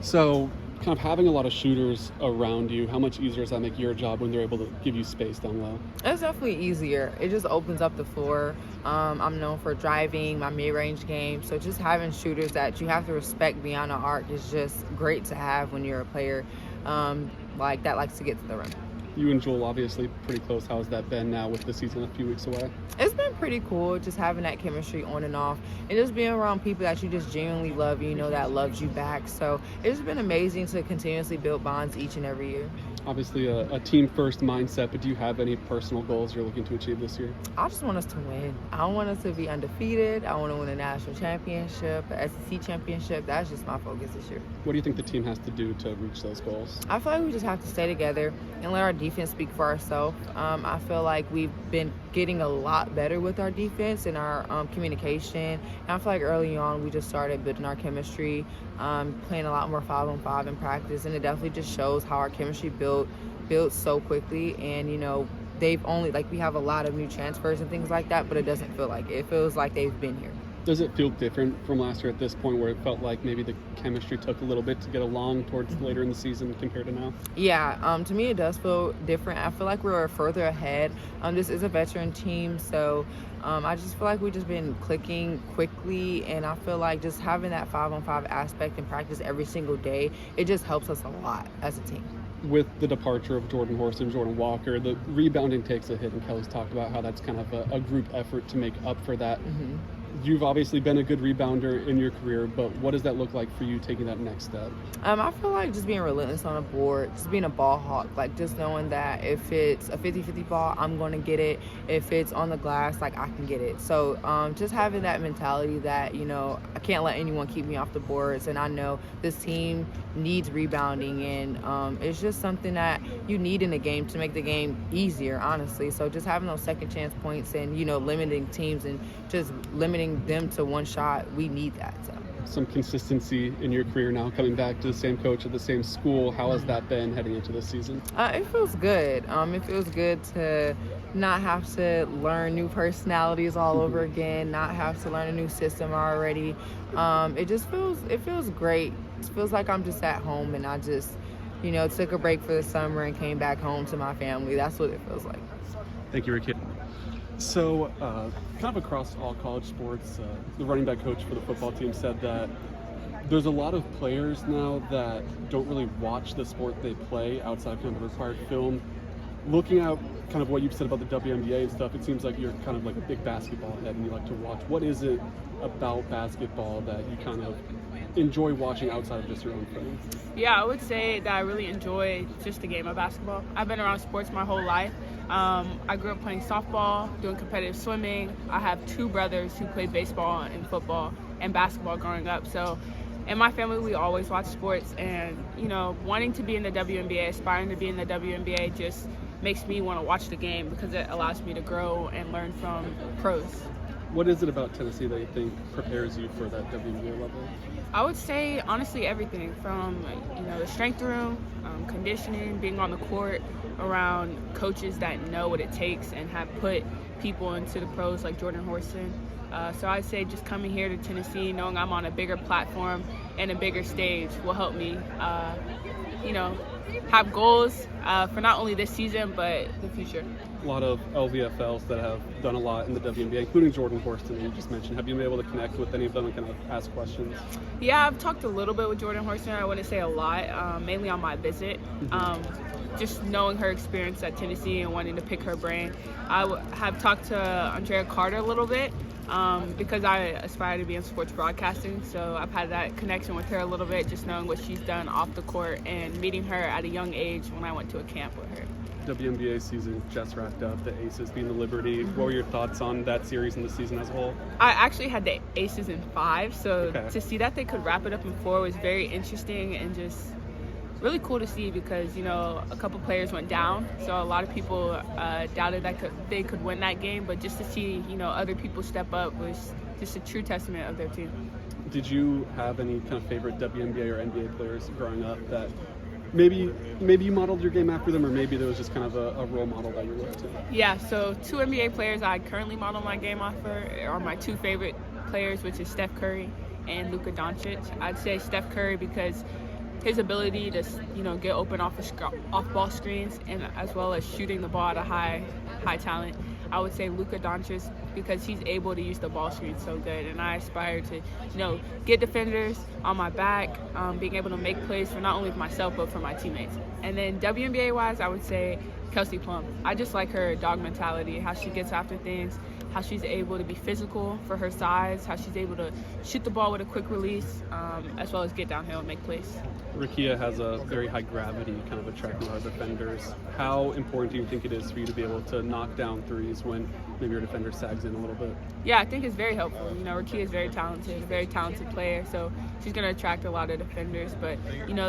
So, kind of having a lot of shooters around you, how much easier does that make your job when they're able to give you space down low? It's definitely easier. It just opens up the floor. I'm known for driving, my mid-range game, so just having shooters that you have to respect beyond the arc is just great to have when you're a player like that likes to get to the rim. You and Joel obviously pretty close. How's that been now with the season a few weeks away? It's been pretty cool just having that chemistry on and off and just being around people that you just genuinely love, that loves you back. So it's been amazing to continuously build bonds each and every year. Obviously a team first mindset, but do you have any personal goals you're looking to achieve this year? I just want us to win. I want us to be undefeated. I want to win a national championship, a SEC championship. That's just my focus this year. What do you think the team has to do to reach those goals? I feel like we just have to stay together and let our defense speak for ourselves. I feel like we've been getting a lot better with our defense and our communication. And I feel like early on we just started building our chemistry, playing a lot more 5-on-5 in practice, and it definitely just shows how our chemistry builds so quickly. And they've only we have a lot of new transfers and things like that, but it doesn't feel like it. It feels like they've been here. Does it feel different from last year at this point where it felt like maybe the chemistry took a little bit to get along towards later in the season compared to now? Yeah, to me it does feel different. I feel like we're further ahead. This is a veteran team, so I just feel like we've just been clicking quickly, and I feel like just having that 5-on-5 aspect in practice every single day, it just helps us a lot as a team. With the departure of Jordan Horst and Jordan Walker, the rebounding takes a hit, and Kelly's talked about how that's kind of a group effort to make up for that. Mm-hmm. You've obviously been a good rebounder in your career, but what does that look like for you taking that next step? I feel like just being relentless on the board, just being a ball hawk, just knowing that if it's a 50-50 ball, I'm going to get it. If it's on the glass, I can get it. So just having that mentality that, I can't let anyone keep me off the boards, and I know this team needs rebounding, and it's just something that you need in the game to make the game easier, honestly. So just having those second chance points and, limiting teams and just limiting them to one shot, we need that. So some consistency in your career now, coming back to the same coach at the same school. How has that been heading into this season? It feels good. It feels good to not have to learn new personalities all over again, not have to learn a new system already. It feels great. It feels like I'm just at home, and I just took a break for the summer and came back home to my family. That's what it feels like. Thank you, Ricky. So, kind of across all college sports, the running back coach for the football team said that there's a lot of players now that don't really watch the sport they play outside of kind of the required film. Looking at kind of what you've said about the WNBA and stuff, it seems like you're kind of like a big basketball head and you like to watch. What is it about basketball that you kind of enjoy watching outside of just your own film? Yeah, I would say that I really enjoy just the game of basketball. I've been around sports my whole life. I grew up playing softball, doing competitive swimming. I have two brothers who played baseball and football and basketball growing up. So in my family, we always watch sports, and wanting to be in the WNBA, aspiring to be in the WNBA just makes me want to watch the game because it allows me to grow and learn from pros. What is it about Tennessee that you think prepares you for that WNBA level? I would say, honestly, everything from, the strength room, conditioning, being on the court, around coaches that know what it takes and have put people into the pros like Jordan Horston. So I'd say just coming here to Tennessee, knowing I'm on a bigger platform and a bigger stage will help me, have goals for not only this season, but the future. A lot of LVFLs that have done a lot in the WNBA, including Jordan Horston, that you just mentioned. Have you been able to connect with any of them and kind of ask questions? Yeah, I've talked a little bit with Jordan Horston. I wouldn't say a lot, mainly on my visit. Just knowing her experience at Tennessee and wanting to pick her brain. I have talked to Andrea Carter a little bit because I aspire to be in sports broadcasting. So I've had that connection with her a little bit, just knowing what she's done off the court and meeting her at a young age when I went to a camp with her. WNBA season just wrapped up, the Aces being the Liberty. What were your thoughts on that series and the season as a whole? I actually had the Aces in 5, so to see that they could wrap it up in 4 was very interesting and just really cool to see because, a couple players went down, so a lot of people doubted that they could win that game, but just to see, other people step up was just a true testament of their team. Did you have any kind of favorite WNBA or NBA players growing up that maybe you modeled your game after them, or maybe there was just kind of a role model that you looked to? Yeah, so 2 NBA players I currently model my game off for are my 2 favorite players, which is Steph Curry and Luka Doncic. I'd say Steph Curry because his ability to, get open off ball screens, and as well as shooting the ball at a high talent, I would say Luka Doncic, because he's able to use the ball screen so good. And I aspire to, get defenders on my back, being able to make plays for not only myself but for my teammates. And then WNBA-wise, I would say Kelsey Plum. I just like her dog mentality, how she gets after things, how she's able to be physical for her size, how she's able to shoot the ball with a quick release, as well as get downhill and make plays. Rickea has a very high gravity, kind of attracting a lot of defenders. How important do you think it is for you to be able to knock down threes when maybe your defender sags in a little bit? Yeah, I think it's very helpful. Rickea is very talented player, so she's going to attract a lot of defenders. But,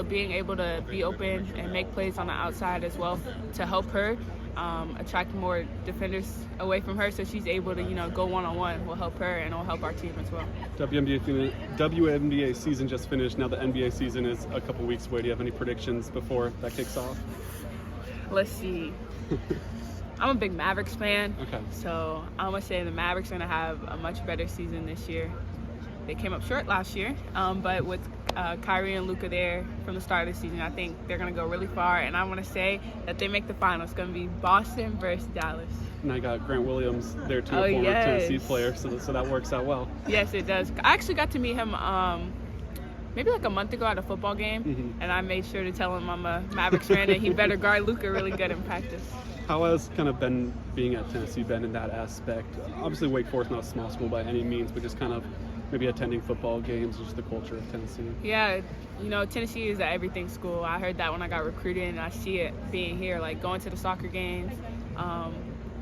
being able to be open and make plays on the outside as well to help her attract more defenders away from her, so she's able to, go one-on-one will help her and will help our team as well. WNBA season just finished. Now the NBA season is a couple weeks away. Do you have any predictions before that kicks off? Let's see. I'm a big Mavericks fan. Okay. So I'm going to say the Mavericks are going to have a much better season this year. They came up short last year, but with Kyrie and Luka there from the start of the season, I think they're going to go really far, and I want to say that they make the finals. It's going to be Boston versus Dallas. And I got Grant Williams there too, Oh, a former yes. Tennessee player, so that works out well. Yes, it does. I actually got to meet him maybe like a month ago at a football game, and I made sure to tell him I'm a Mavericks fan and he better guard Luka really good in practice. How has kind of been being at Tennessee been in that aspect? Obviously, Wake Forest not a small school by any means, but just kind of maybe attending football games, just the culture of Tennessee. Yeah, Tennessee is an everything school. I heard that when I got recruited, and I see it being here, like going to the soccer games,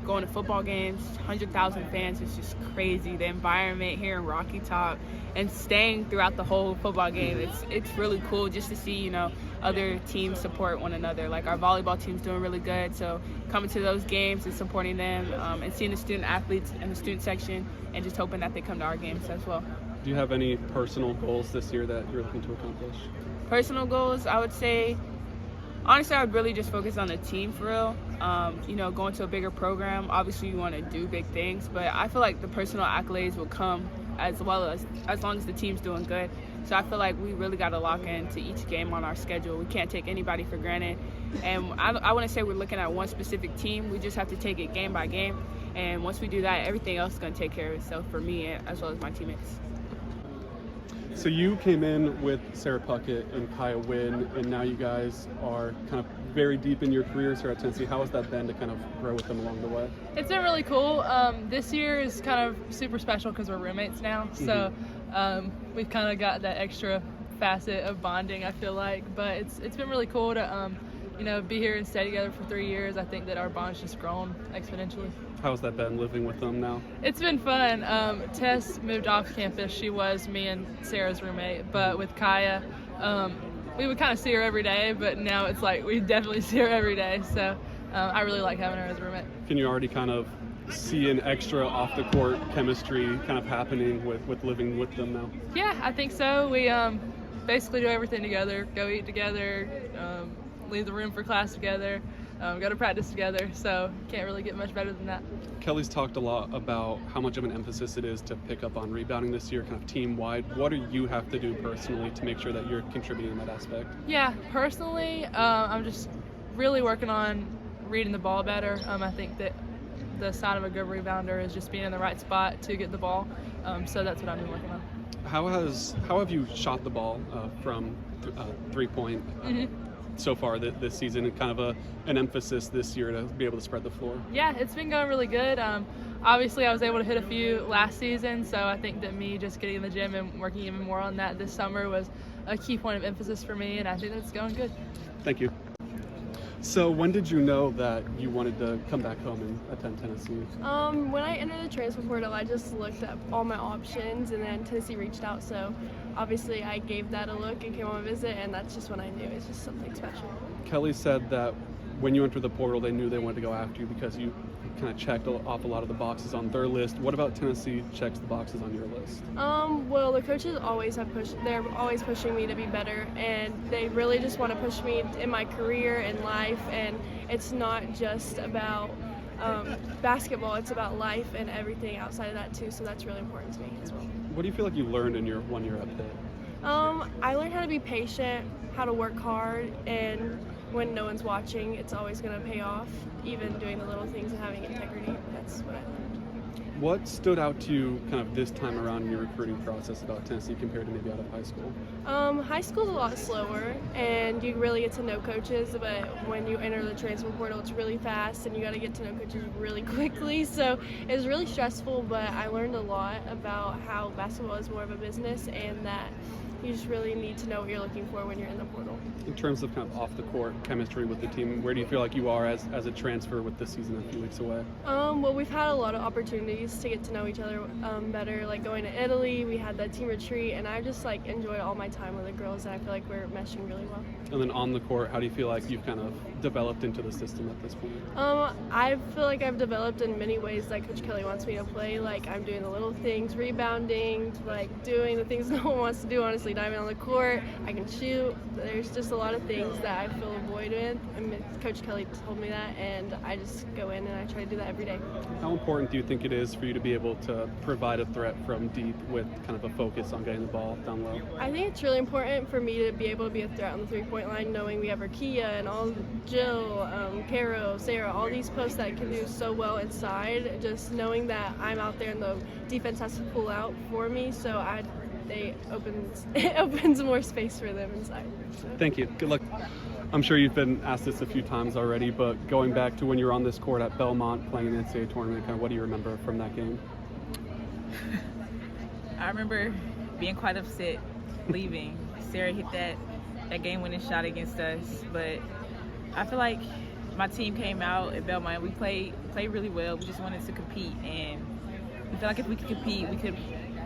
going to football games, 100,000 fans is just crazy. The environment here in Rocky Top and staying throughout the whole football game, it's really cool just to see, other teams support one another. Like our volleyball team's doing really good, so coming to those games and supporting them, and seeing the student athletes in the student section, and just hoping that they come to our games as well. Do you have any personal goals this year that you're looking to accomplish? Personal goals, I would say, honestly, I would really just focus on the team for real. Going to a bigger program, obviously you want to do big things, but I feel like the personal accolades will come as long as the team's doing good. So I feel like we really got to lock into each game on our schedule. We can't take anybody for granted. And I wouldn't say we're looking at one specific team. We just have to take it game by game. And once we do that, everything else is going to take care of itself for me as well as my teammates. So you came in with Sarah Puckett and Kaya Wynn, and now you guys are kind of very deep in your careers here at Tennessee. How has that been to kind of grow with them along the way? It's been really cool. This year is kind of super special because we're roommates now. So we've kind of got that extra facet of bonding, I feel like. But it's been really cool to be here and stay together for 3 years. I think that our bond's just grown exponentially. How's that been living with them now? It's been fun. Tess moved off campus. She was me and Sarah's roommate. But with Kaya, we would kind of see her every day, but now it's like we definitely see her every day. So I really like having her as a roommate. Can you already kind of see an extra off-the-court chemistry kind of happening with living with them now? Yeah, I think so. We basically do everything together, go eat together, leave the room for class together, go to practice together, so can't really get much better than that. Kelly's talked a lot about how much of an emphasis it is to pick up on rebounding this year, kind of team-wide. What do you have to do personally to make sure that you're contributing in that aspect? Yeah, personally, I'm just really working on reading the ball better. I think that the sign of a good rebounder is just being in the right spot to get the ball, so that's what I've been working on. How have you shot the ball from three-point so far this season, and kind of an emphasis this year to be able to spread the floor? Yeah, it's been going really good. Obviously, I was able to hit a few last season, so I think that me just getting in the gym and working even more on that this summer was a key point of emphasis for me, and I think that's going good. Thank you. So when did you know that you wanted to come back home and attend Tennessee? When I entered the transfer portal, I just looked at all my options, and then Tennessee reached out, so obviously I gave that a look and came on a visit, and that's just when I knew it's just something special. Kelly said that when you entered the portal, they knew they wanted to go after you because you kind of checked off a lot of the boxes on their list. What about Tennessee checks the boxes on your list? Well, the coaches always they're always pushing me to be better, and they really just want to push me in my career and life, and it's not just about basketball, it's about life and everything outside of that too, so that's really important to me as well. What do you feel like you learned in your 1 year at Pitt? I learned how to be patient, how to work hard, and when no one's watching, it's always going to pay off, even doing the little things and having integrity. That's what I learned. What stood out to you kind of this time around in your recruiting process about Tennessee compared to maybe out of high school? High school's a lot slower, and you really get to know coaches, but when you enter the transfer portal, it's really fast, and you got to get to know coaches really quickly. So it was really stressful, but I learned a lot about how basketball is more of a business, and that you just really need to know what you're looking for when you're in the portal. In terms of kind of off-the-court chemistry with the team, where do you feel like you are as a transfer with this season a few weeks away? Well, we've had a lot of opportunities to get to know each other better, like going to Italy. We had that team retreat, and I just enjoyed all my time with the girls, and I feel like we're meshing really well. And then on the court, how do you feel like you've kind of developed into the system at this point? I feel like I've developed in many ways that Coach Kelly wants me to play. Like I'm doing the little things, rebounding, doing the things no one wants to do, honestly, diving on the court. I can shoot. There's just a lot of things that I fill a void in, and Coach Kelly told me that, and I just go in and I try to do that every day. How important do you think it is for you to be able to provide a threat from deep with kind of a focus on getting the ball down low? I think it's really important for me to be able to be a threat on the three-point line, knowing we have Arkia and all Jill, Caro, Sarah, all these posts that can do so well inside. Just knowing that I'm out there and the defense has to pull out for me, so it opens more space for them inside. So. Thank you. Good luck. I'm sure you've been asked this a few times already, but going back to when you were on this court at Belmont playing in the NCAA tournament, kind of what do you remember from that game? I remember being quite upset leaving. Sarah hit that game-winning shot against us, but I feel like my team came out at Belmont. We played really well. We just wanted to compete, and we felt like if we could compete, we could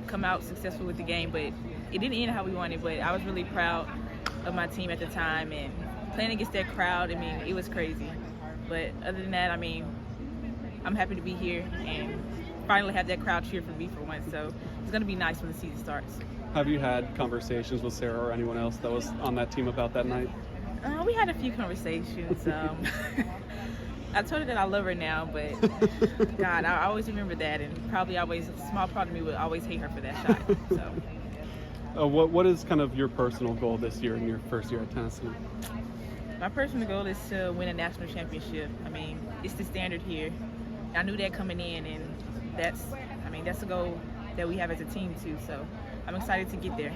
come out successful with the game, but it didn't end how we wanted. But I was really proud of my team at the time, and playing against that crowd, I mean, it was crazy. But other than that, I mean, I'm happy to be here and finally have that crowd cheer for me for once, so it's going to be nice when the season starts. Have you had conversations with Sarah or anyone else that was on that team about that night? We had a few conversations. I told her that I love her now, but God, I always remember that, and probably always a small part of me would always hate her for that shot. So, what is kind of your personal goal this year in your first year at Tennessee? my personal goal is to win a national championship. I mean, it's the standard here. I knew that coming in, and that's a goal that we have as a team too. So, I'm excited to get there.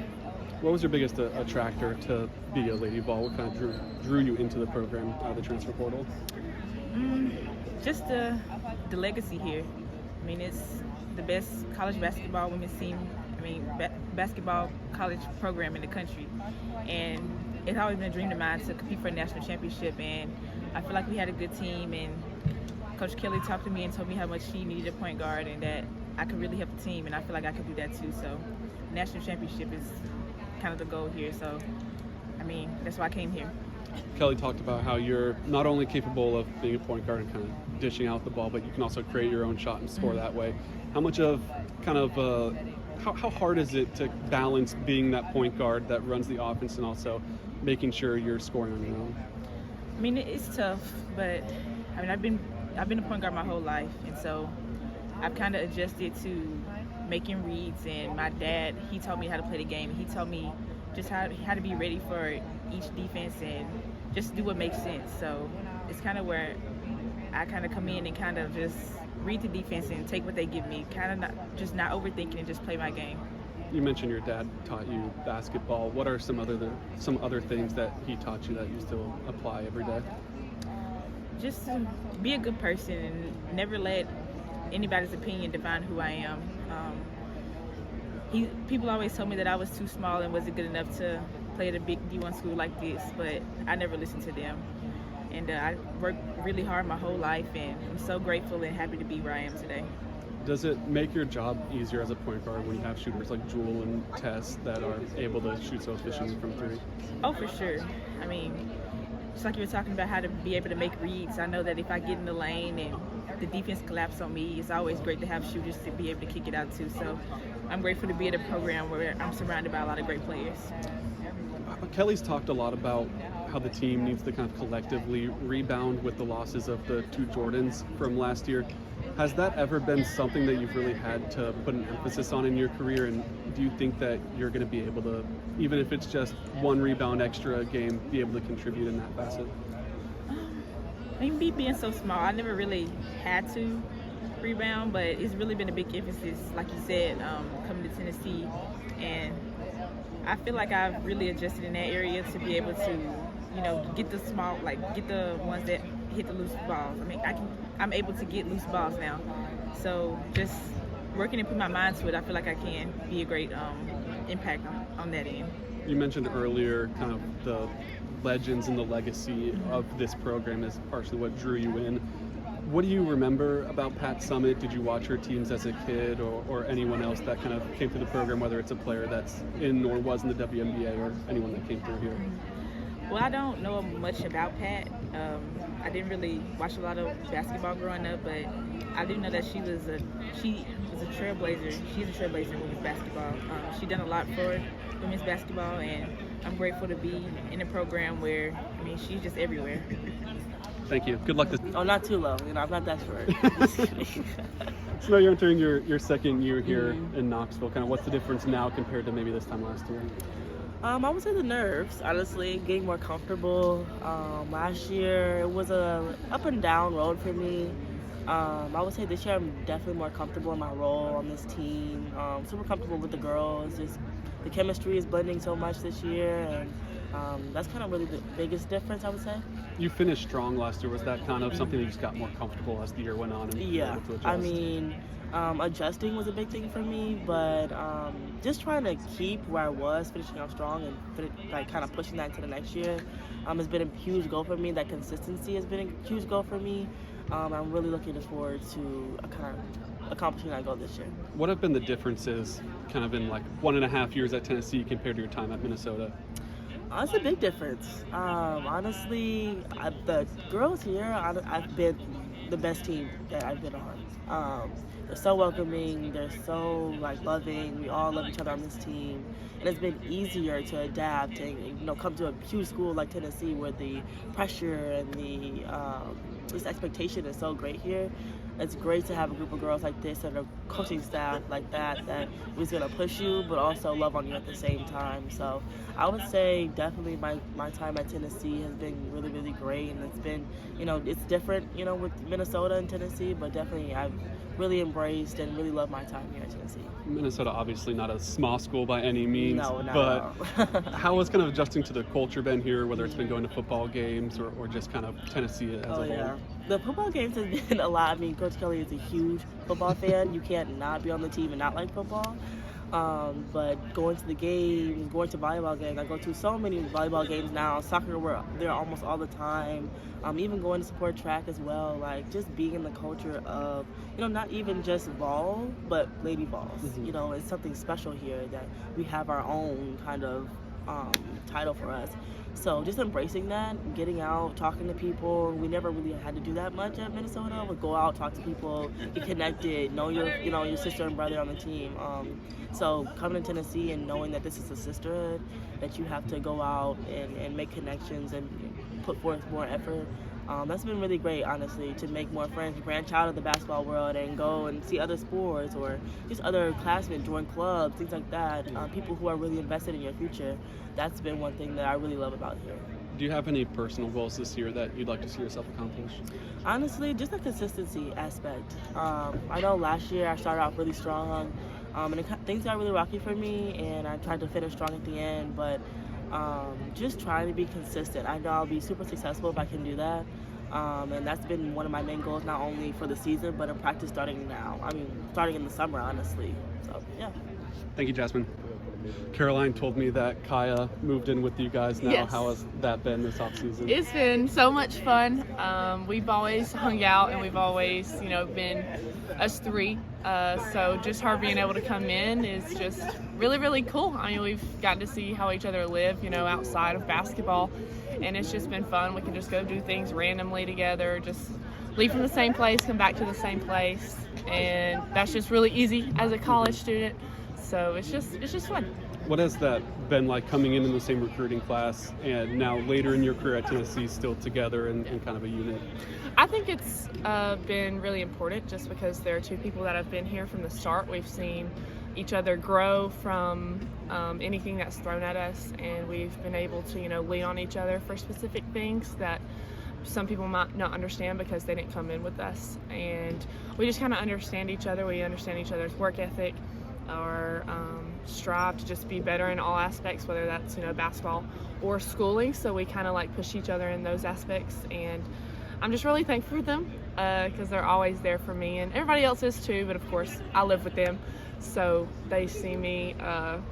What was your biggest attractor to be a Lady Vol? What kind of drew you into the program out of the transfer portal? Just the legacy here. I mean, it's the best college basketball women's team. I mean, basketball college program in the country, and it's always been a dream of mine to compete for a national championship. And I feel like we had a good team, and Coach Kelly talked to me and told me how much she needed a point guard, and that I could really help the team, and I feel like I could do that too. So, national championship is kind of the goal here. So, I mean, that's why I came here. Kelly talked about how you're not only capable of being a point guard and kind of dishing out the ball, but you can also create your own shot and score that way. How much of how hard is it to balance being that point guard that runs the offense and also making sure you're scoring on your own? I mean, it's tough, but I mean, I've been a point guard my whole life, and so I've kind of adjusted to making reads. And my dad, he taught me how to play the game. He taught me just how to be ready for each defense and just do what makes sense. So it's kind of where I kind of come in and kind of just read the defense and take what they give me, kind of not overthinking and just play my game. You mentioned your dad taught you basketball. What are some other things that he taught you that you still apply every day? Just to be a good person and never let anybody's opinion define who I am. People always told me that I was too small and wasn't good enough to play at a big D1 school like this, but I never listened to them. And I worked really hard my whole life, and I'm so grateful and happy to be where I am today. Does it make your job easier as a point guard when you have shooters like Jewel and Tess that are able to shoot so efficiently from three? Oh, for sure. I mean, just like you were talking about how to be able to make reads, I know that if I get in the lane and the defense collapses on me, it's always great to have shooters to be able to kick it out too. So I'm grateful to be at a program where I'm surrounded by a lot of great players. Kelly's talked a lot about how the team needs to kind of collectively rebound with the losses of the two Jordans from last year. Has that ever been something that you've really had to put an emphasis on in your career? And do you think that you're going to be able to, even if it's just one rebound extra a game, be able to contribute in that facet? I mean, me being so small, I never really had to rebound, but it's really been a big emphasis, like you said, coming to Tennessee. And I feel like I've really adjusted in that area to be able to, get the small, get the ones that hit the loose balls. I mean, I'm able to get loose balls now. So just working and putting my mind to it, I feel like I can be a great impact on that end. You mentioned earlier kind of the legends and the legacy of this program is partially what drew you in. What do you remember about Pat Summitt? Did you watch her teams as a kid, or anyone else that kind of came through the program, whether it's a player that's in or was in the WNBA or anyone that came through here? Well, I don't know much about Pat. I didn't really watch a lot of basketball growing up, but I do know that she was a trailblazer. She's a trailblazer in women's basketball. She's done a lot for women's basketball, and I'm grateful to be in a program where, she's just everywhere. Thank you. Good luck this. Oh, not too low. I'm not that short. So now you're entering your second year here in Knoxville. Kind of what's the difference now compared to maybe this time last year? I would say the nerves, honestly, getting more comfortable. Last year, it was a up and down road for me. I would say this year I'm definitely more comfortable in my role on this team. Super comfortable with the girls. Just the chemistry is blending so much this year, and that's kind of really the biggest difference, I would say. You finished strong last year. Was that kind of something that you just got more comfortable as the year went on? And Yeah, able to adjust? I mean, adjusting was a big thing for me, but just trying to keep where I was, finishing off strong and kind of pushing that into the next year has been a huge goal for me. That consistency has been a huge goal for me. I'm really looking forward to kind of accomplishing that goal this year. What have been the differences kind of in 1.5 years at Tennessee compared to your time at Minnesota? It's a big difference. Honestly, the girls here, I've been the best team that I've been on. They're so welcoming, they're so loving, we all love each other on this team. And it's been easier to adapt and come to a huge school like Tennessee where the pressure and the this expectation is so great here. It's great to have a group of girls like this and a coaching staff like that is going to push you but also love on you at the same time. So I would say definitely my time at Tennessee has been really, really great, and it's been, it's different, with Minnesota and Tennessee, but definitely I've really embraced and really loved my time here at Tennessee. Minnesota, obviously not a small school by any means, No, not but at all. how has kind of adjusting to the culture been here, whether it's been going to football games or just kind of Tennessee as a whole? Yeah. The football games has been a lot. I mean, Coach Kelly is a huge football fan. You can't not be on the team and not like football. But going to the games, going to volleyball games, I go to so many volleyball games now. Soccer, we're there almost all the time. Even going to support track as well. Just being in the culture of, not even just Vol, but Lady Vols. Mm-hmm. It's something special here that we have our own kind of title for us. So just embracing that, getting out, talking to people. We never really had to do that much at Minnesota. We'd go out, talk to people, get connected, know your sister and brother on the team. So coming to Tennessee and knowing that this is a sisterhood, that you have to go out and make connections and put forth more effort. That's been really great, honestly, to make more friends, branch out of the basketball world and go and see other sports or just other classmates, join clubs, things like that. People who are really invested in your future. That's been one thing that I really love about here. Do you have any personal goals this year that you'd like to see yourself accomplish? Honestly, just the consistency aspect. I know last year I started off really strong, and things got really rocky for me, and I tried to finish strong at the end, but just trying to be consistent. I know I'll be super successful if I can do that. And that's been one of my main goals, not only for the season, but in practice starting now. Starting in the summer, honestly. So, yeah. Thank you, Jasmine. Caroline told me that Kaya moved in with you guys now. Yes. How has that been this offseason? It's been so much fun. We've always hung out and we've always, been us three. So just her being able to come in is just really, really cool. We've gotten to see how each other live, outside of basketball. And it's just been fun. We can just go do things randomly together, just leave from the same place, come back to the same place. And that's just really easy as a college student. So it's just fun. What has that been like coming in the same recruiting class and now later in your career at Tennessee still together and kind of a unit? I think it's been really important just because there are two people that have been here from the start. We've seen each other grow from anything that's thrown at us, and we've been able to, lean on each other for specific things that some people might not understand because they didn't come in with us. And we just kind of understand each other. We understand each other's work ethic, our strive to just be better in all aspects, whether that's, basketball or schooling. So we kind of like push each other in those aspects. And I'm just really thankful for them because they're always there for me, and everybody else is too, but of course I live with them. So they see me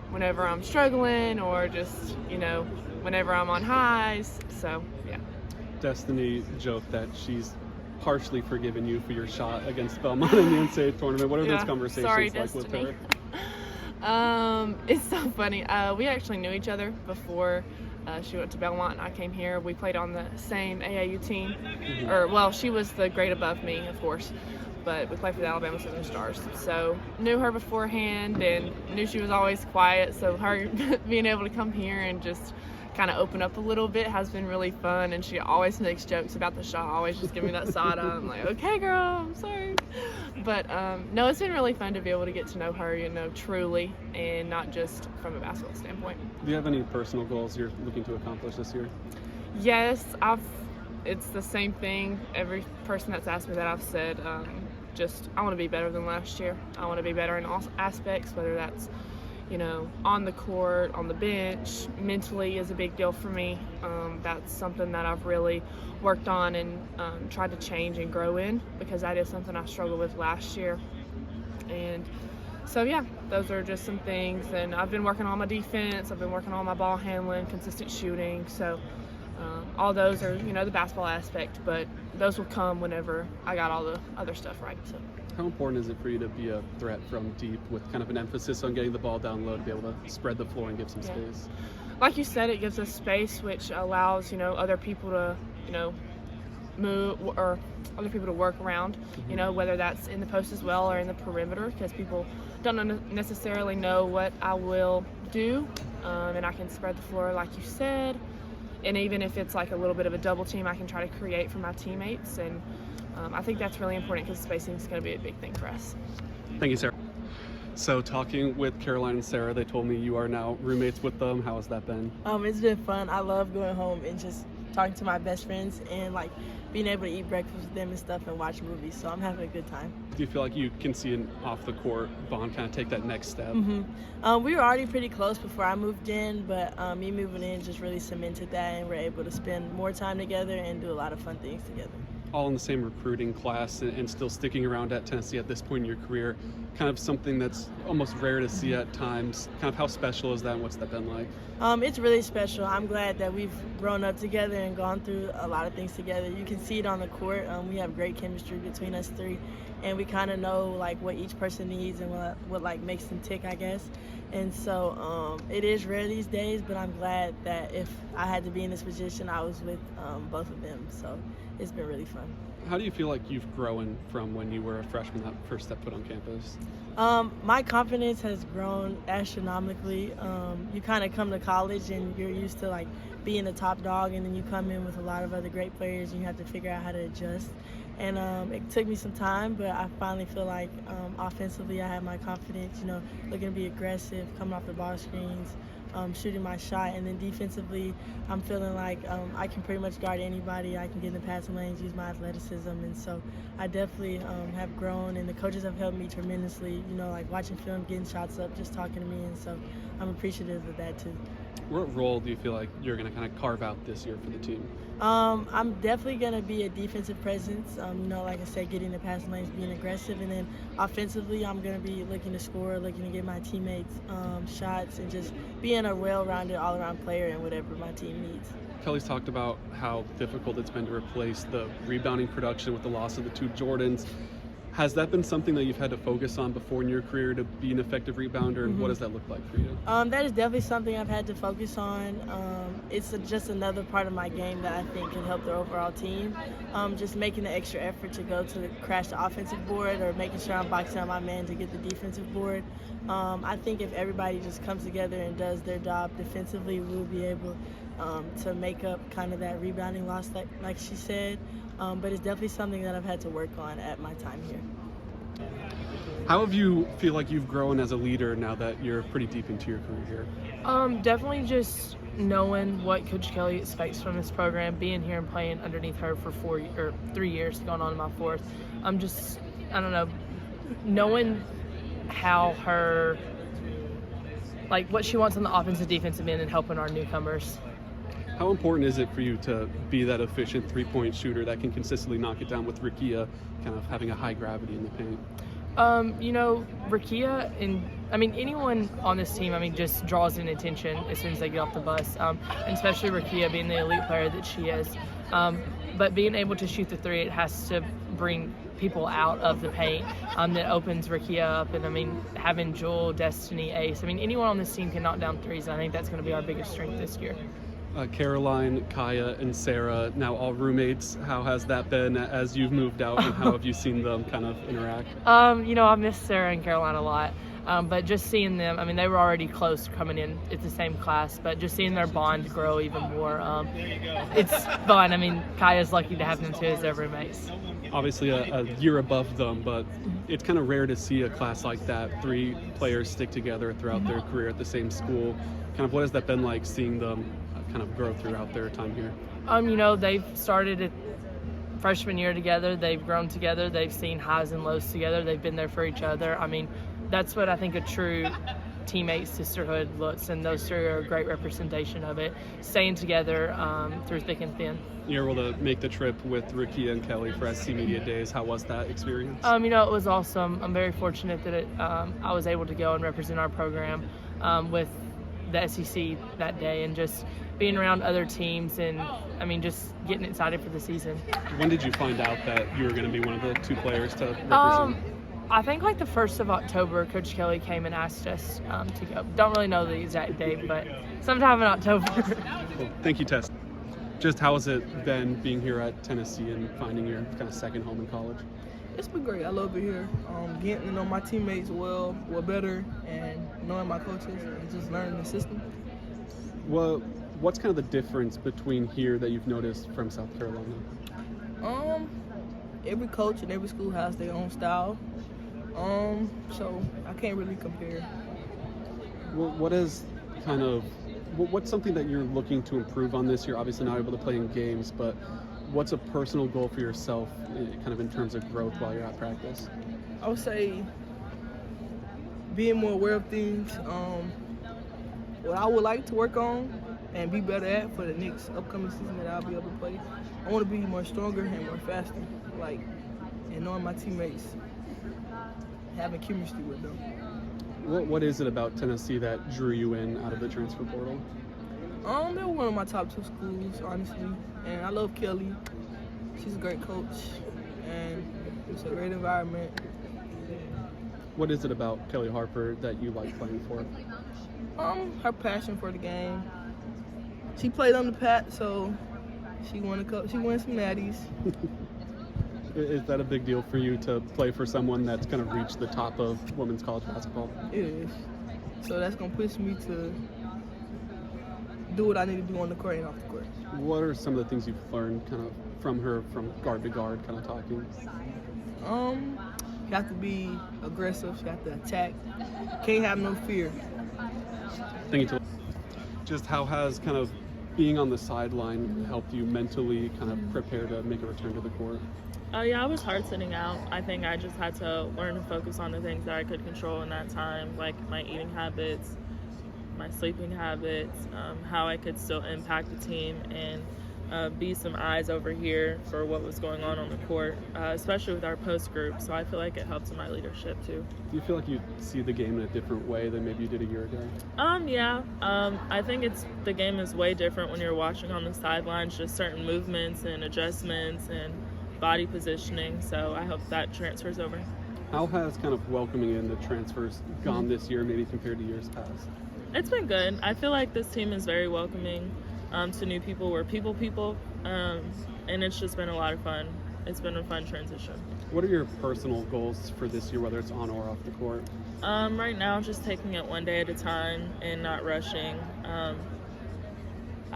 whenever I'm struggling or just, whenever I'm on highs. So, yeah. Destiny joked that she's partially forgiven you for your shot against Belmont in the NCAA tournament. What are those conversations Sorry, like with Destiny. her? It's so funny. We actually knew each other before she went to Belmont and I came here. We played on the same AAU team. She was the grade above me, of course, but we played for the Alabama Southern Stars. So knew her beforehand and knew she was always quiet. So her being able to come here and just kind of open up a little bit has been really fun. And she always makes jokes about the shot, always just give me that side eye. I'm like, okay, girl, I'm sorry. But no, it's been really fun to be able to get to know her, truly, and not just from a basketball standpoint. Do you have any personal goals you're looking to accomplish this year? Yes, it's the same thing. Every person that's asked me that, I've said, I want to be better than last year. I want to be better in all aspects, whether that's, on the court, on the bench. Mentally is a big deal for me. That's something that I've really worked on and tried to change and grow in, because that is something I struggled with last year. And so, yeah, those are just some things. And I've been working on my defense. I've been working on my ball handling, consistent shooting. So all those are, the basketball aspect, but those will come whenever I got all the other stuff right. So. How important is it for you to be a threat from deep with kind of an emphasis on getting the ball down low to be able to spread the floor and give some space? Like you said, it gives us space, which allows, other people to, move, or other people to work around, whether that's in the post as well or in the perimeter, because people don't necessarily know what I will do, and I can spread the floor like you said. And even if it's like a little bit of a double team, I can try to create for my teammates. And I think that's really important because spacing is going to be a big thing for us. Thank you, Sarah. So talking with Caroline and Sarah, they told me you are now roommates with them. How has that been? It's been fun. I love going home and just talking to my best friends and like being able to eat breakfast with them and stuff and watch movies. So I'm having a good time. Do you feel like you can see an off the court bond kind of take that next step? We were already pretty close before I moved in, but me moving in just really cemented that, and we're able to spend more time together and do a lot of fun things together. All in the same recruiting class and still sticking around at Tennessee at this point in your career, kind of something that's almost rare to see at times. Kind of how special is that and what's that been like? It's really special. I'm glad that we've grown up together and gone through a lot of things together. You can see it on the court. We have great chemistry between us three, and we kind of know like what each person needs and what like makes them tick, I guess. And so it is rare these days, but I'm glad that if I had to be in this position, I was with both of them. So it's been really fun. How do you feel like you've grown from when you were a freshman that first step foot on campus? My confidence has grown astronomically. You kind of come to college and you're used to like being the top dog, and then you come in with a lot of other great players and you have to figure out how to adjust. And it took me some time, but I finally feel like offensively I have my confidence, looking to be aggressive, coming off the ball screens, shooting my shot. And then defensively, I'm feeling like I can pretty much guard anybody. I can get in the passing lanes, use my athleticism. And so I definitely have grown, and the coaches have helped me tremendously, like watching film, getting shots up, just talking to me. And so I'm appreciative of that too. What role do you feel like you're going to kind of carve out this year for the team? I'm definitely going to be a defensive presence. Like I said, getting the passing lanes, being aggressive. And then offensively, I'm going to be looking to score, looking to get my teammates shots, and just being a well-rounded, all-around player in whatever my team needs. Kelly's talked about how difficult it's been to replace the rebounding production with the loss of the two Jordans. Has that been something that you've had to focus on before in your career to be an effective rebounder, and what does that look like for you? That is definitely something I've had to focus on. It's just another part of my game that I think can help the overall team. Just making the extra effort to go to crash the offensive board, or making sure I'm boxing out my man to get the defensive board. I think if everybody just comes together and does their job defensively, we'll be able to make up kind of that rebounding loss like she said. But it's definitely something that I've had to work on at my time here. How have you feel like you've grown as a leader now that you're pretty deep into your career here? Definitely just knowing what Coach Kelly expects from this program, being here and playing underneath her for 3 years, going on to my fourth. I don't know, knowing how what she wants on the offensive, defensive end and helping our newcomers. How important is it for you to be that efficient three-point shooter that can consistently knock it down with Rakia kind of having a high gravity in the paint? Rakia anyone on this team, just draws in attention as soon as they get off the bus, and especially Rakia being the elite player that she is. But being able to shoot the three, it has to bring people out of the paint that opens Rakia up. And having Jewel, Destiny, Ace, anyone on this team can knock down threes, and I think that's going to be our biggest strength this year. Caroline, Kaya, and Sarah, now all roommates. How has that been as you've moved out, and how have you seen them kind of interact? I miss Sarah and Caroline a lot, but just seeing them, they were already close coming in at the same class, but just seeing their bond grow even more, it's fun. Kaya's lucky to have them too as their roommates. Obviously a year above them, but it's kind of rare to see a class like that, 3 players stick together throughout their career at the same school. Kind of what has that been like seeing them kind of grow throughout their time here? They've started at freshman year together. They've grown together. They've seen highs and lows together. They've been there for each other. That's what I think a true teammate sisterhood looks, and those 3 are a great representation of it, staying together through thick and thin. You're able to make the trip with Rakia and Kelly for SC Media Days. How was that experience? It was awesome. I'm very fortunate that I was able to go and represent our program with the SEC that day, and just being around other teams and just getting excited for the season. When did you find out that you were going to be one of the 2 players to represent? I think the 1st of October, Coach Kelly came and asked us to go. Don't really know the exact date, but sometime in October. Well, thank you, Tess. Just how has it been being here at Tennessee and finding your kind of second home in college? It's been great. I love it here. Getting to know my teammates well better, and knowing my coaches and just learning the system. Well, what's kind of the difference between here that you've noticed from South Carolina? Every coach and every school has their own style. So I can't really compare. Well, what's something that you're looking to improve on this year? Obviously not able to play in games, but what's a personal goal for yourself kind of in terms of growth while you're at practice? I would say being more aware of things. What I would like to work on and be better at for the next upcoming season that I'll be able to play. I want to be more stronger and more faster, and knowing my teammates, having chemistry with them. What is it about Tennessee that drew you in out of the transfer portal? They were one of my top 2 schools, honestly, and I love Kelly. She's a great coach, and it's a great environment. What is it about Kelly Harper that you like playing for? Her passion for the game. She played on the Pat, so she won some natties. Is that a big deal for you to play for someone that's kind of reached the top of women's college basketball? It is. So that's going to push me to do what I need to do on the court and off the court. What are some of the things you've learned kind of from her, from guard to guard, kind of talking? You have to be aggressive. You have to attack. Can't have no fear. Thank you. Just how has kind of being on the sideline helped you mentally kind of prepare to make a return to the court? Yeah, I was hard sitting out. I think I just had to learn to focus on the things that I could control in that time, like my eating habits, my sleeping habits, how I could still impact the team and be some eyes over here for what was going on the court, especially with our post group. So I feel like it helped in my leadership too. Do you feel like you see the game in a different way than maybe you did a year ago? Yeah. I think the game is way different when you're watching on the sidelines, just certain movements and adjustments and body positioning. So I hope that transfers over. How has kind of welcoming in the transfers gone this year, maybe compared to years past? It's been good. I feel like this team is very welcoming to new people. We're people, and it's just been a lot of fun. It's been a fun transition. What are your personal goals for this year, whether it's on or off the court? Right now, just taking it one day at a time and not rushing.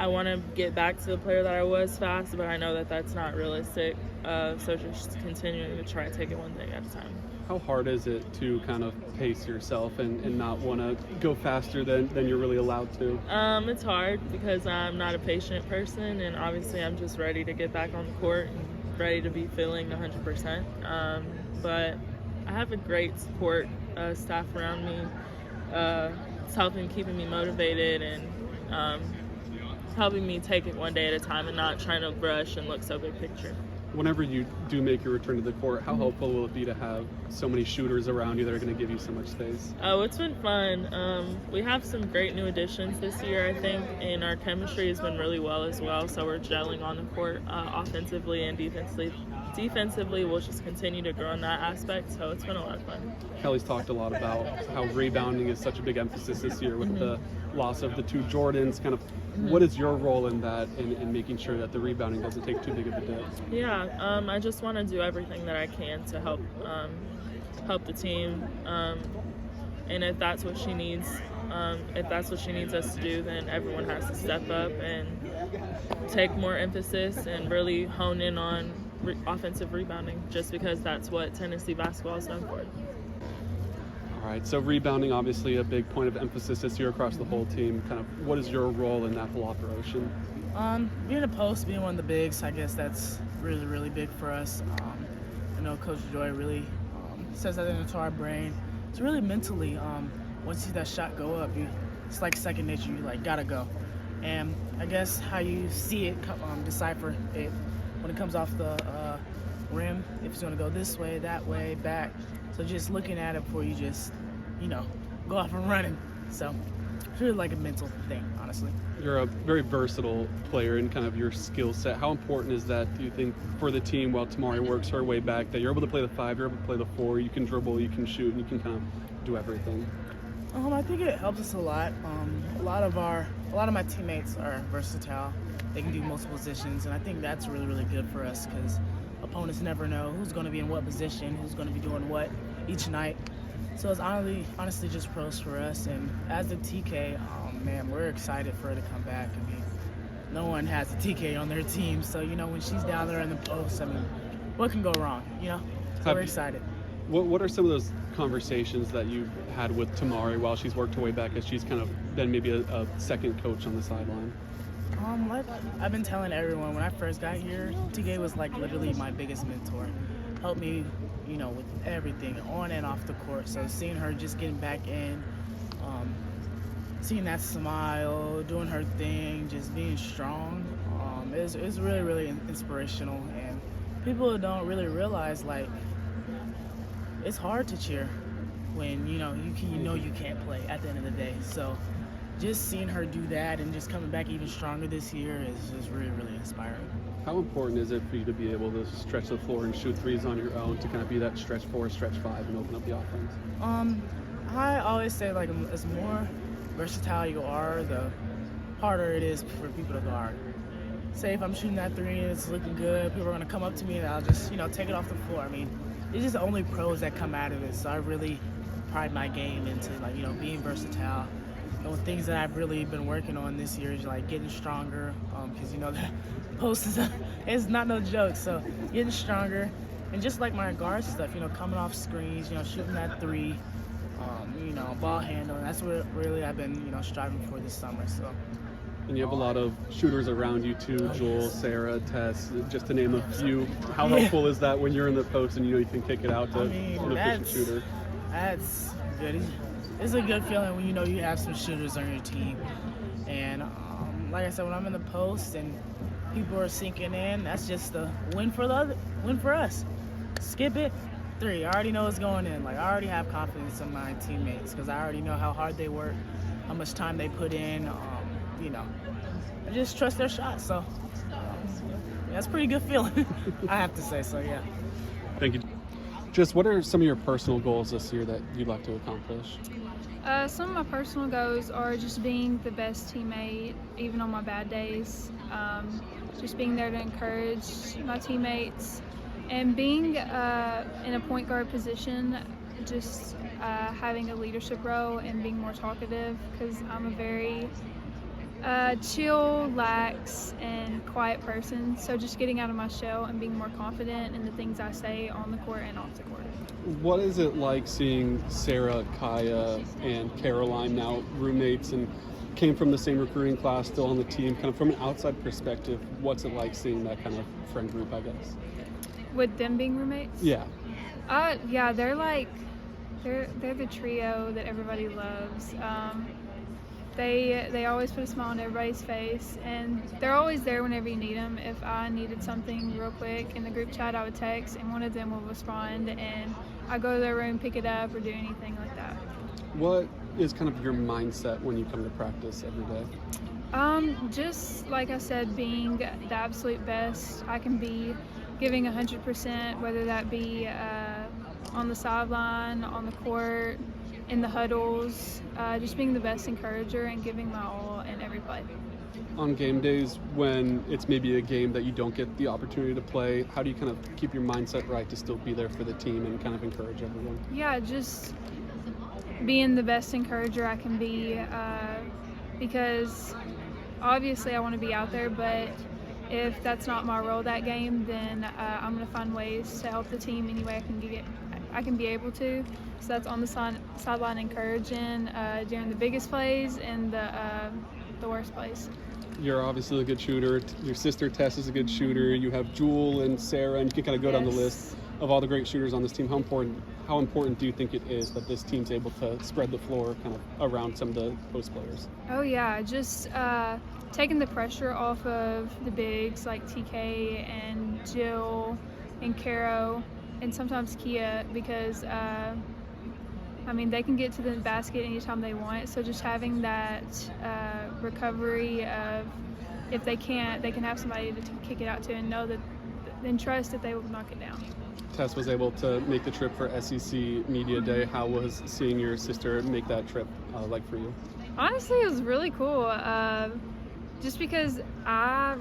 I want to get back to the player that I was fast, but I know that that's not realistic. So just continuing to try to take it one thing at a time. How hard is it to kind of pace yourself and not want to go faster than you're really allowed to? It's hard because I'm not a patient person, and obviously I'm just ready to get back on the court and ready to be feeling 100%. But I have a great support staff around me. It's helping keeping me motivated and helping me take it one day at a time and not trying to rush and look so big picture. Whenever you do make your return to the court, how helpful will it be to have so many shooters around you that are going to give you so much space? Oh, it's been fun. We have some great new additions this year, I think, and our chemistry has been really well as well. So we're gelling on the court offensively and defensively. Defensively, we'll just continue to grow in that aspect. So it's been a lot of fun. Kelly's talked a lot about how rebounding is such a big emphasis this year with the loss of the two Jordans. Kind of, what is your role in that, in making sure that the rebounding doesn't take too big of a dip? Yeah, I just want to do everything that I can to help the team, and if that's what she needs, us to do, then everyone has to step up and take more emphasis and really hone in on offensive rebounding, just because that's what Tennessee basketball is known for. All right, so rebounding, obviously a big point of emphasis this year across the whole team. Kind of, what is your role in that whole operation? Being a post, being one of the bigs, I guess that's really, really big for us. I know Coach Joy really says that into our brain. It's really mentally, once you see that shot go up, it's like second nature. You like gotta go. And I guess how you see it, decipher it when it comes off the rim, if it's gonna go this way, that way, back. So just looking at it before you just, go off and running. So it's really like a mental thing, honestly. You're a very versatile player in kind of your skill set. How important is that, do you think, for the team while Tamari works her way back, that you're able to play the 5, you're able to play the 4, you can dribble, you can shoot, and you can kind of do everything? I think it helps us a lot. A lot of my teammates are versatile. They can do multiple positions, and I think that's really, really good for us because opponents never know who's going to be in what position, who's going to be doing what each night. So it's honestly just pros for us. And as the TK, man, we're excited for her to come back. I mean, no one has a TK on their team, so when she's down there in the post, I mean, what can go wrong? So we're excited. What are some of those conversations that you've had with Tamari while she's worked her way back, as she's kind of been maybe a second coach on the sideline? Like I've been telling everyone, when I first got here, TK was like literally my biggest mentor. Helped me, with everything on and off the court. So seeing her just getting back in, seeing that smile, doing her thing, just being strong, is really, really inspirational. And people don't really realize, like, it's hard to cheer when you can't play at the end of the day. So just seeing her do that and just coming back even stronger this year is really, really inspiring. How important is it for you to be able to stretch the floor and shoot threes on your own to kind of be that stretch 4, stretch 5 and open up the offense? I always say, like, as more versatile you are, the harder it is for people to guard. Say if I'm shooting that 3 and it's looking good, people are going to come up to me and I'll just, take it off the floor. I mean, it's just only pros that come out of it. So I really pride my game into, like, being versatile. Things that I've really been working on this year is like getting stronger, because that post is not no joke. So getting stronger, and just like my guard stuff, coming off screens, shooting that 3, ball handling. That's what really I've been, striving for this summer. So. And you have a lot of shooters around you too, Joel, yes. Sarah, Tess, just to name a few. How helpful is that when you're in the post and you can kick it out to an efficient shooter? That's good. It's a good feeling when you have some shooters on your team. And like I said, when I'm in the post and people are sinking in, that's just a win for us. Skip it, 3. I already know it's going in. Like, I already have confidence in my teammates because I already know how hard they work, how much time they put in. I just trust their shots. So that's a pretty good feeling, I have to say. So yeah. Thank you. Just what are some of your personal goals this year that you'd like to accomplish? Some of my personal goals are just being the best teammate, even on my bad days. Just being there to encourage my teammates, and being in a point guard position, just having a leadership role and being more talkative, because I'm a very Chill, lax, and quiet person. So just getting out of my shell and being more confident in the things I say on the court and off the court. What is it like seeing Sarah, Kaya, and Caroline now roommates and came from the same recruiting class, still on the team? Kind of from an outside perspective, what's it like seeing that kind of friend group, I guess? With them being roommates? Yeah. Yeah, they're the trio that everybody loves. They always put a smile on everybody's face, and they're always there whenever you need them. If I needed something real quick in the group chat, I would text, and one of them will respond, and I go to their room, pick it up, or do anything like that. What is kind of your mindset when you come to practice every day? Just like I said, being the absolute best I can be, giving 100%, whether that be on the sideline, on the court, in the huddles, just being the best encourager and giving my all in every play. On game days when it's maybe a game that you don't get the opportunity to play, how do you kind of keep your mindset right to still be there for the team and kind of encourage everyone? Yeah, just being the best encourager I can be, because obviously I want to be out there, but if that's not my role that game, then I'm going to find ways to help the team any way I can be able to. So that's on the sideline encouraging during the biggest plays and the worst plays. You're obviously a good shooter. Your sister Tess is a good shooter. You have Jewel and Sarah, and you can kind of go down the list of all the great shooters on this team. How important do you think it is that this team's able to spread the floor kind of around some of the post players? Oh yeah, just taking the pressure off of the bigs like TK and Jill and Caro and sometimes Kia, because they can get to the basket anytime they want. So just having that recovery of, if they can't, they can have somebody to kick it out to and know that, and trust that they will knock it down. Tess was able to make the trip for SEC Media Day. How was seeing your sister make that trip like for you? Honestly, it was really cool. Just because I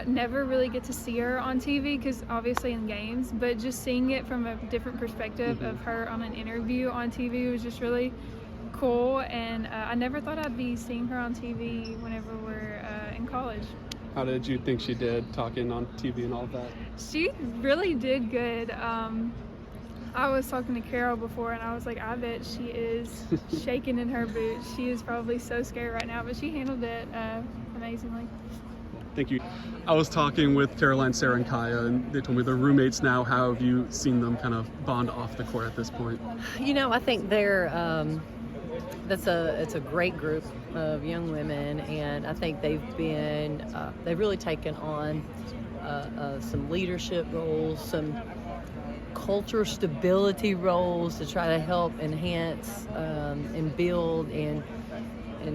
never really get to see her on TV, because obviously in games, but just seeing it from a different perspective of her on an interview on TV was just really cool. And I never thought I'd be seeing her on TV whenever we're in college. How did you think she did talking on TV and all of that? She really did good. I was talking to Carol before, and I was like, I bet she is shaking in her boots. She is probably so scared right now, but she handled it amazingly. Thank you. I was talking with Caroline, Sarah, and Kaya, and they told me they're roommates now. How have you seen them kind of bond off the court at this point? I think they're it's a great group of young women, and I think they've really taken on some leadership roles, some culture stability roles to try to help enhance and build and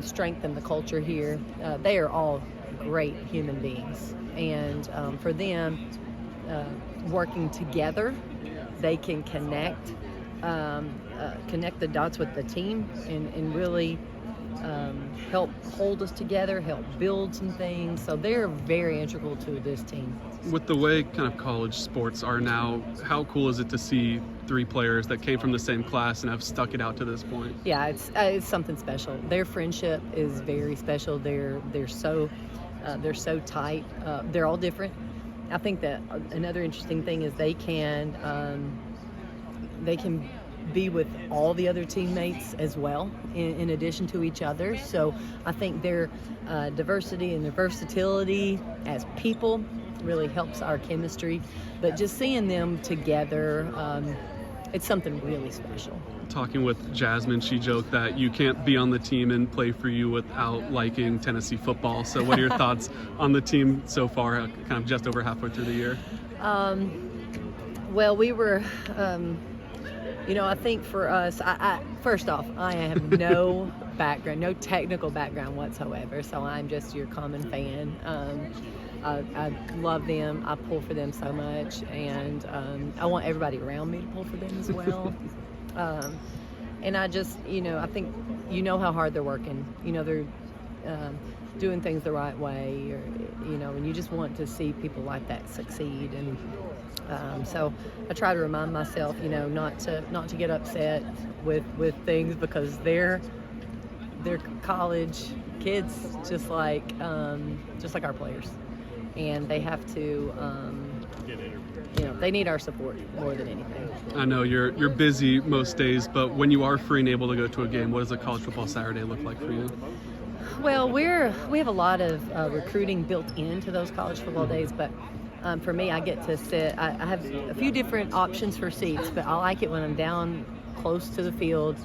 strengthen the culture here. They are all great human beings, and for them, working together, they can connect the dots with the team and really help hold us together, help build some things. So they're very integral to this team. With the way kind of college sports are now, how cool is it to see three players that came from the same class and have stuck it out to this point? Yeah, it's something special. Their friendship is very special. They're so tight. They're all different. I think that another interesting thing is they can be with all the other teammates as well, in addition to each other. So I think their diversity and their versatility as people really helps our chemistry. But just seeing them together, it's something really special. Talking with Jasmine, she joked that you can't be on the team and play for you without liking Tennessee football. So what are your thoughts on the team so far, kind of just over halfway through the year? Well, we were... I think for us, first off, I have no background, no technical background whatsoever, so I'm just your common fan. I love them. I pull for them so much, and I want everybody around me to pull for them as well. And I just, I think how hard they're working. They're doing things the right way, and you just want to see people like that succeed. And so I try to remind myself, not to get upset with things, because they're they're college kids, just like our players, and they have to. They need our support more than anything. I know you're busy most days, but when you are free and able to go to a game, what does a college football Saturday look like for you? Well, we have a lot of recruiting built into those college football days, but for me, I get to sit. I have a few different options for seats, but I like it when I'm down close to the field.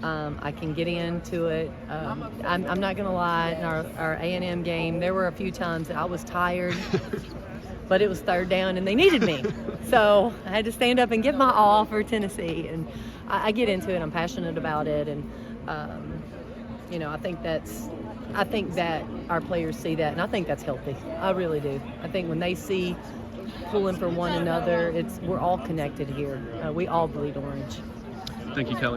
I can get into it. I'm not going to lie, in our A&M game, there were a few times that I was tired, but it was third down and they needed me. So I had to stand up and give my all for Tennessee. And I get into it. I'm passionate about it. And, I think that our players see that, and I think that's healthy. I really do. I think when they see pulling for one another, we're all connected here. We all bleed orange. Thank you, Kelly.